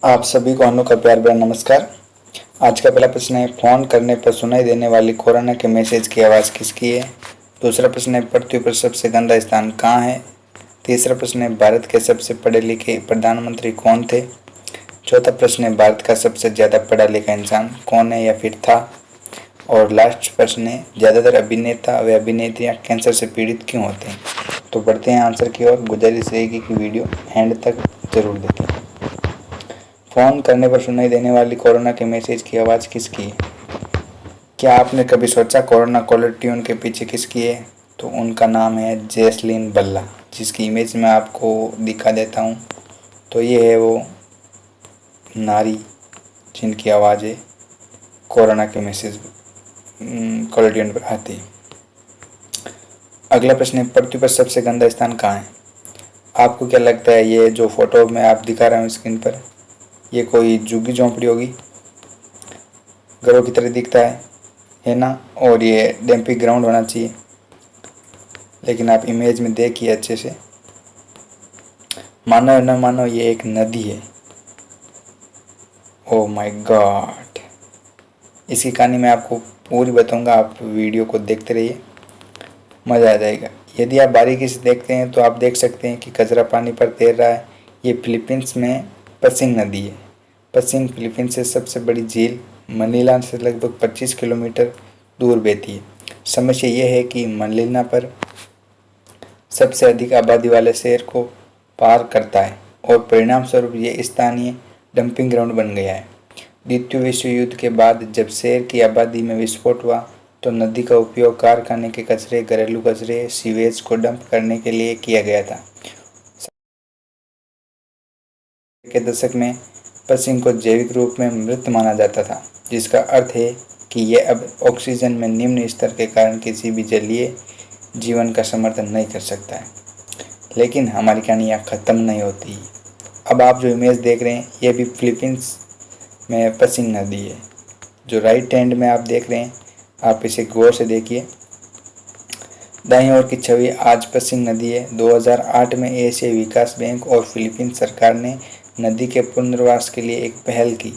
आप सभी को अनु का प्यार भरा नमस्कार। आज का पहला प्रश्न है, फ़ोन करने पर सुनाई देने वाली कोरोना के मैसेज की आवाज़ किसकी है। दूसरा प्रश्न है, पृथ्वी पर सबसे गंदा स्थान कहाँ है। तीसरा प्रश्न है, भारत के सबसे पढ़े लिखे प्रधानमंत्री कौन थे। चौथा प्रश्न है, भारत का सबसे ज़्यादा पढ़ा लिखा इंसान कौन है या फिर था। और लास्ट प्रश्न है, ज़्यादातर अभिनेता व अभिनेत्रियाँ कैंसर से पीड़ित क्यों होते हैं। तो बढ़ते हैं आंसर की ओर। गुजारिश रहेगी कि वीडियो एंड तक जरूर देखें। फ़ोन करने पर सुनाई देने वाली कोरोना के मैसेज की आवाज़ किसकी है। क्या आपने कभी सोचा कोरोना कॉलर ट्यून के पीछे किसकी है। तो उनका नाम है जैस्लीन बल्ला, जिसकी इमेज मैं आपको दिखा देता हूँ। तो ये है वो नारी जिनकी आवाज़ है कोरोना के मैसेज कॉलर ट्यून पर आती है। अगला प्रश्न है, पृथ्वी पर सबसे गंदा स्थान कहाँ है। आपको क्या लगता है, ये जो फोटो मैं आप दिखा रहा हूँ स्क्रीन पर, ये कोई झुग्गी झोंपड़ी होगी, घरों की तरह दिखता है ना। और ये डैम्पिंग ग्राउंड होना चाहिए, लेकिन आप इमेज में देखिए अच्छे से। मानो न मानो ये एक नदी है। Oh my God. इसकी कहानी मैं आपको पूरी बताऊंगा, आप वीडियो को देखते रहिए, मज़ा आ जाएगा। यदि आप बारीकी से देखते हैं तो आप देख सकते हैं कि कचरा पानी पर तैर रहा है। ये फिलीपींस में पसिंग नदी है। पसिंग फिलीपींस से सबसे बड़ी झील मनीला से लगभग 25 किलोमीटर दूर बहती है। समस्या यह है कि मनीला पर सबसे अधिक आबादी वाले शहर को पार करता है और परिणाम स्वरूप ये स्थानीय डंपिंग ग्राउंड बन गया है। द्वितीय विश्व युद्ध के बाद जब शहर की आबादी में विस्फोट हुआ तो नदी का उपयोग कारखाने के कचरे, घरेलू कचरे, सीवेज को डंप करने के लिए किया गया था। के दशक में पसिंग को जैविक रूप में मृत माना जाता था, जिसका अर्थ है कि यह अब ऑक्सीजन में निम्न स्तर के कारण किसी भी जलीय जीवन का समर्थन नहीं कर सकता है। लेकिन हमारी कहानी यहाँ ख़त्म नहीं होती। अब आप जो इमेज देख रहे हैं ये भी फिलीपींस में पसिंग नदी है। जो राइट हैंड में आप देख रहे हैं, आप इसे गौर से देखिए। दाईं ओर की छवि आज पसिंग नदी है। 2008 में एशियाई विकास बैंक और फिलीपींस सरकार ने नदी के पुनर्वास के लिए एक पहल की।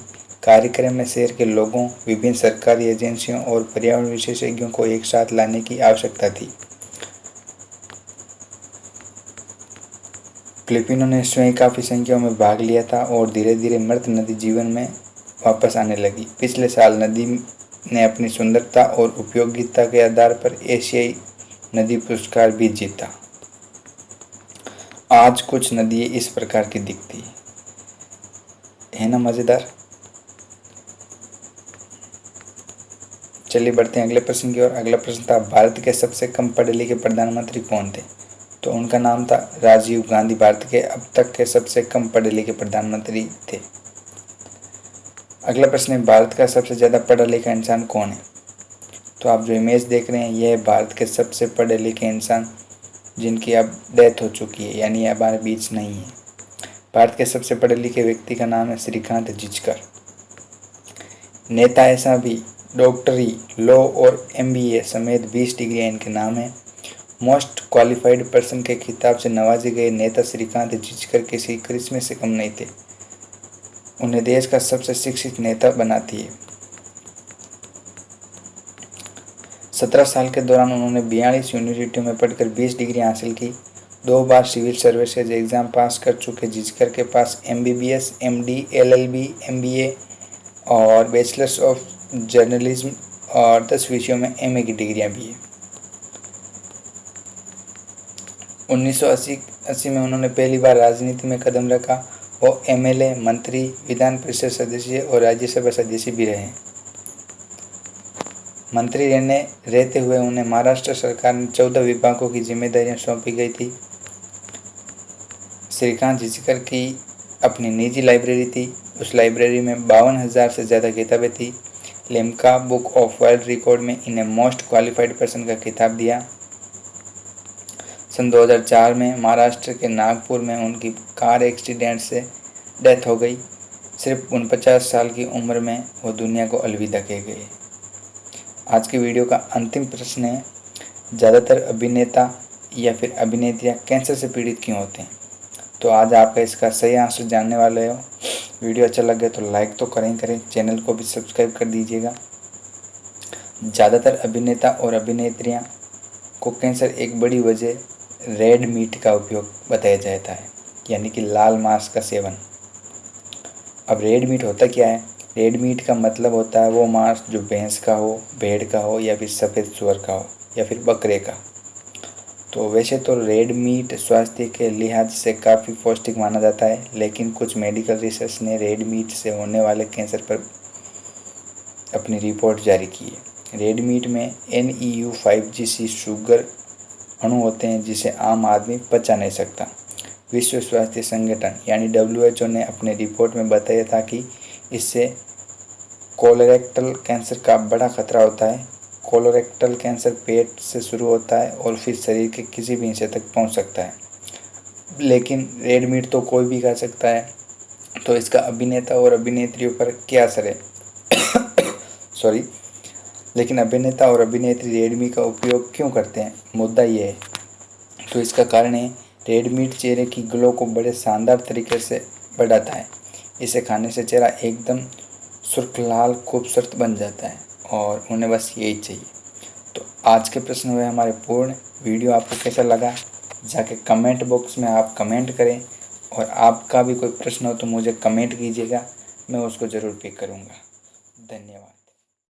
कार्यक्रम में शहर के लोगों, विभिन्न सरकारी एजेंसियों और पर्यावरण विशेषज्ञों को एक साथ लाने की आवश्यकता थी। फिलिपिनो ने स्वयं काफ़ी संख्या में भाग लिया था और धीरे धीरे मृत नदी जीवन में वापस आने लगी। पिछले साल नदी ने अपनी सुंदरता और उपयोगिता के आधार पर एशियाई नदी पुरस्कार भी जीता। आज कुछ नदियाँ इस प्रकार की दिखती है ना, मज़ेदार। चलिए बढ़ते हैं अगले प्रश्न की ओर। अगला प्रश्न था, भारत के सबसे कम पढ़े लिखे प्रधानमंत्री कौन थे। तो उनका नाम था राजीव गांधी। भारत के अब तक के सबसे कम पढ़े लिखे प्रधानमंत्री थे। अगला प्रश्न है, भारत का सबसे ज़्यादा पढ़ा लिखा इंसान कौन है। तो आप जो इमेज देख रहे हैं यह है भारत के सबसे पढ़े लिखे इंसान जिनकी अब डेथ हो चुकी है, यानी हमारे बीच नहीं है। भारत के सबसे पढ़े लिखे व्यक्ति का नाम है श्रीकांत जिचकर। नेता ऐसा भी डॉक्टरी, लॉ और MBA समेत 20 डिग्रियाँ इनके नाम है। मोस्ट क्वालिफाइड पर्सन के खिताब से नवाजे गए नेता श्रीकांत जिचकर किसी करिश्मे से कम नहीं थे। उन्हें देश का सबसे शिक्षित नेता बनाती है। 17 साल के दौरान उन्होंने 42 यूनिवर्सिटियों में पढ़कर 20 डिग्री हासिल की। 2 बार सिविल सर्विसेज एग्ज़ाम पास कर चुके जिचकर के पास MBBS, MD, LLB, MBA और बैचलर्स ऑफ जर्नलिज्म और 10 विषयों में MA की डिग्रियां भी है। 1980 में उन्होंने पहली बार राजनीति में कदम रखा। वो MLA, मंत्री, विधान परिषद सदस्य और राज्यसभा सदस्य भी रहे। मंत्री रहते हुए उन्हें महाराष्ट्र सरकार में 14 विभागों की जिम्मेदारियां सौंपी गई थी। श्रीकांत जिचकर की अपनी निजी लाइब्रेरी थी। उस लाइब्रेरी में 52,000 से ज़्यादा किताबें थी। Limca book of world record में इन्हें मोस्ट क्वालिफाइड पर्सन का खिताब दिया। सन 2004 में महाराष्ट्र के नागपुर में उनकी कार एक्सीडेंट से डेथ हो गई। सिर्फ 49 साल की उम्र में वो दुनिया को अलविदा कह गए। आज की वीडियो का अंतिम प्रश्न है, ज़्यादातर अभिनेता या फिर अभिनेत्रियाँ कैंसर से पीड़ित क्यों होते हैं। तो आज आपका इसका सही आंसर जानने वाले हो। वीडियो अच्छा लगे तो लाइक तो करें, चैनल को भी सब्सक्राइब कर दीजिएगा। ज़्यादातर अभिनेता और अभिनेत्रियां को कैंसर एक बड़ी वजह रेड मीट का उपयोग बताया जाता है, यानी कि लाल मांस का सेवन। अब रेड मीट होता क्या है? रेड मीट का मतलब होता है वो मांस जो भैंस का हो, भेड़ का हो, या फिर सफ़ेद सूअर का हो, या फिर बकरे का। तो वैसे तो रेड मीट स्वास्थ्य के लिहाज से काफ़ी पौष्टिक माना जाता है, लेकिन कुछ मेडिकल रिसर्च ने रेड मीट से होने वाले कैंसर पर अपनी रिपोर्ट जारी की है। रेड मीट में NEU5GC शुगर अणु होते हैं जिसे आम आदमी पचा नहीं सकता। विश्व स्वास्थ्य संगठन यानी WHO ने अपने रिपोर्ट में बताया था कि इससे कोलोरेक्टल कैंसर का बड़ा खतरा होता है। कोलोरेक्टल कैंसर पेट से शुरू होता है और फिर शरीर के किसी भी हिस्से तक पहुंच सकता है, लेकिन रेड मीट तो कोई भी खा सकता है। तो इसका अभिनेता और अभिनेत्रियों पर क्या असर है? सॉरी लेकिन अभिनेता और अभिनेत्री रेड मीट का उपयोग क्यों करते हैं? मुद्दा ये है। तो इसका कारण है, रेड मीट चेहरे की ग्लो को बड़े शानदार तरीके से बढ़ाता है। इसे खाने से चेहरा एकदम सुर्ख लाल खूबसूरत बन जाता है और उन्हें बस यही चाहिए। तो आज के प्रश्न हुए हमारे पूर्ण। वीडियो आपको कैसा लगा जाके कमेंट बॉक्स में आप कमेंट करें, और आपका भी कोई प्रश्न हो तो मुझे कमेंट कीजिएगा, मैं उसको ज़रूर पिक करूँगा। धन्यवाद।